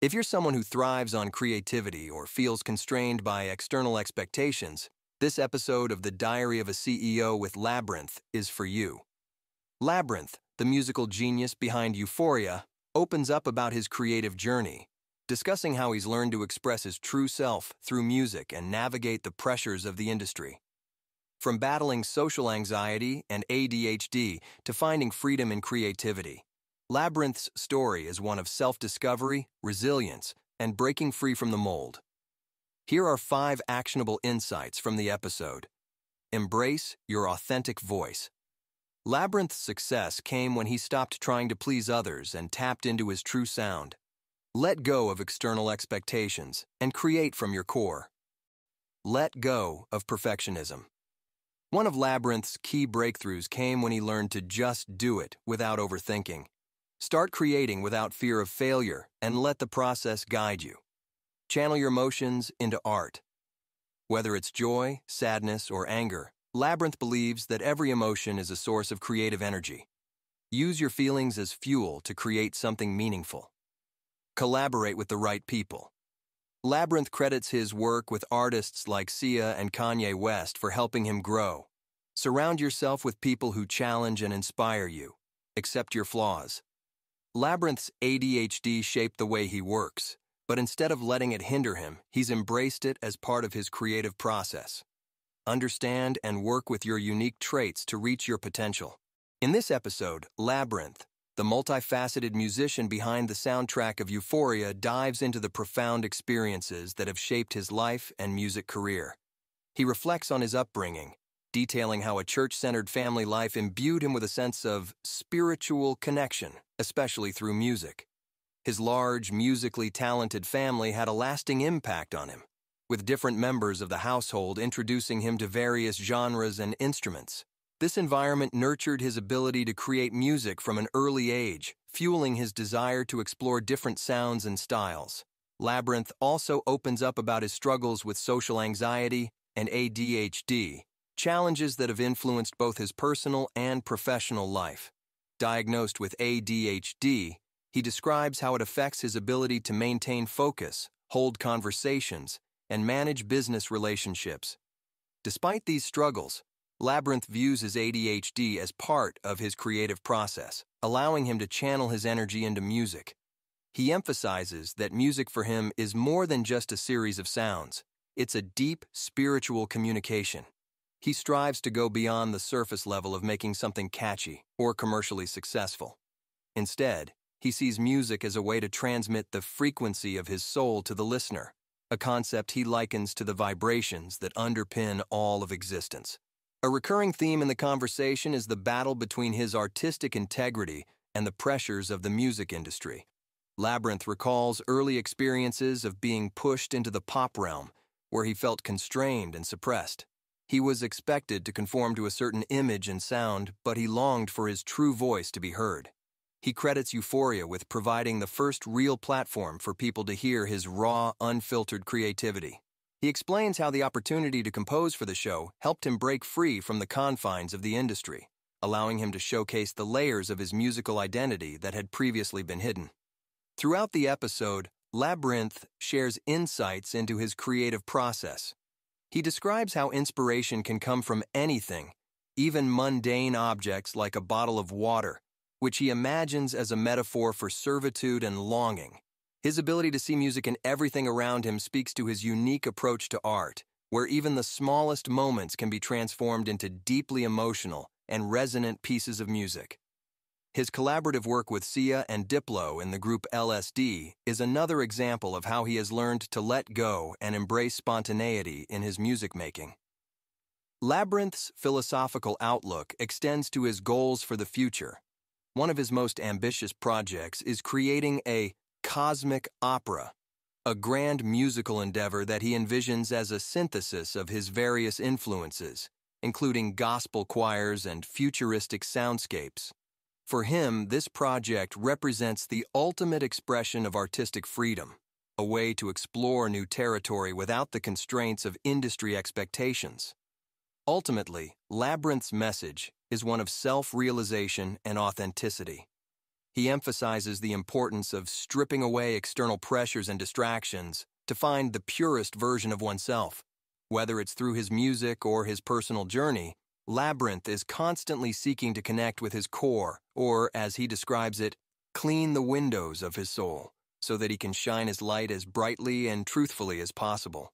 If you're someone who thrives on creativity or feels constrained by external expectations, this episode of The Diary of a CEO with Labrinth is for you. Labrinth, the musical genius behind Euphoria, opens up about his creative journey, discussing how he's learned to express his true self through music and navigate the pressures of the industry. From battling social anxiety and ADHD to finding freedom in creativity, Labrinth's story is one of self-discovery, resilience, and breaking free from the mold. Here are 5 actionable insights from the episode. Embrace your authentic voice. Labrinth's success came when he stopped trying to please others and tapped into his true sound. Let go of external expectations and create from your core. Let go of perfectionism. One of Labrinth's key breakthroughs came when he learned to just do it without overthinking. Start creating without fear of failure and let the process guide you. Channel your emotions into art. Whether it's joy, sadness, or anger, Labrinth believes that every emotion is a source of creative energy. Use your feelings as fuel to create something meaningful. Collaborate with the right people. Labrinth credits his work with artists like Sia and Kanye West for helping him grow. Surround yourself with people who challenge and inspire you. Accept your flaws. Labrinth's ADHD shaped the way he works, but instead of letting it hinder him, he's embraced it as part of his creative process. Understand and work with your unique traits to reach your potential. In this episode, Labrinth, the multifaceted musician behind the soundtrack of Euphoria, dives into the profound experiences that have shaped his life and music career. He reflects on his upbringing, detailing how a church-centered family life imbued him with a sense of spiritual connection, especially through music. His large, musically talented family had a lasting impact on him, with different members of the household introducing him to various genres and instruments. This environment nurtured his ability to create music from an early age, fueling his desire to explore different sounds and styles. Labrinth also opens up about his struggles with social anxiety and ADHD, challenges that have influenced both his personal and professional life. Diagnosed with ADHD, he describes how it affects his ability to maintain focus, hold conversations, and manage business relationships. Despite these struggles, Labrinth views his ADHD as part of his creative process, allowing him to channel his energy into music. He emphasizes that music for him is more than just a series of sounds. It's a deep, spiritual communication. He strives to go beyond the surface level of making something catchy or commercially successful. Instead, he sees music as a way to transmit the frequency of his soul to the listener, a concept he likens to the vibrations that underpin all of existence. A recurring theme in the conversation is the battle between his artistic integrity and the pressures of the music industry. Labrinth recalls early experiences of being pushed into the pop realm, where he felt constrained and suppressed. He was expected to conform to a certain image and sound, but he longed for his true voice to be heard. He credits Euphoria with providing the first real platform for people to hear his raw, unfiltered creativity. He explains how the opportunity to compose for the show helped him break free from the confines of the industry, allowing him to showcase the layers of his musical identity that had previously been hidden. Throughout the episode, Labrinth shares insights into his creative process. He describes how inspiration can come from anything, even mundane objects like a bottle of water, which he imagines as a metaphor for servitude and longing. His ability to see music in everything around him speaks to his unique approach to art, where even the smallest moments can be transformed into deeply emotional and resonant pieces of music. His collaborative work with Sia and Diplo in the group LSD is another example of how he has learned to let go and embrace spontaneity in his music making. Labrinth's philosophical outlook extends to his goals for the future. One of his most ambitious projects is creating a cosmic opera, a grand musical endeavor that he envisions as a synthesis of his various influences, including gospel choirs and futuristic soundscapes. For him, this project represents the ultimate expression of artistic freedom, a way to explore new territory without the constraints of industry expectations. Ultimately, Labrinth's message is one of self-realization and authenticity. He emphasizes the importance of stripping away external pressures and distractions to find the purest version of oneself. Whether it's through his music or his personal journey, Labrinth is constantly seeking to connect with his core, or, as he describes it, clean the windows of his soul, so that he can shine his light as brightly and truthfully as possible.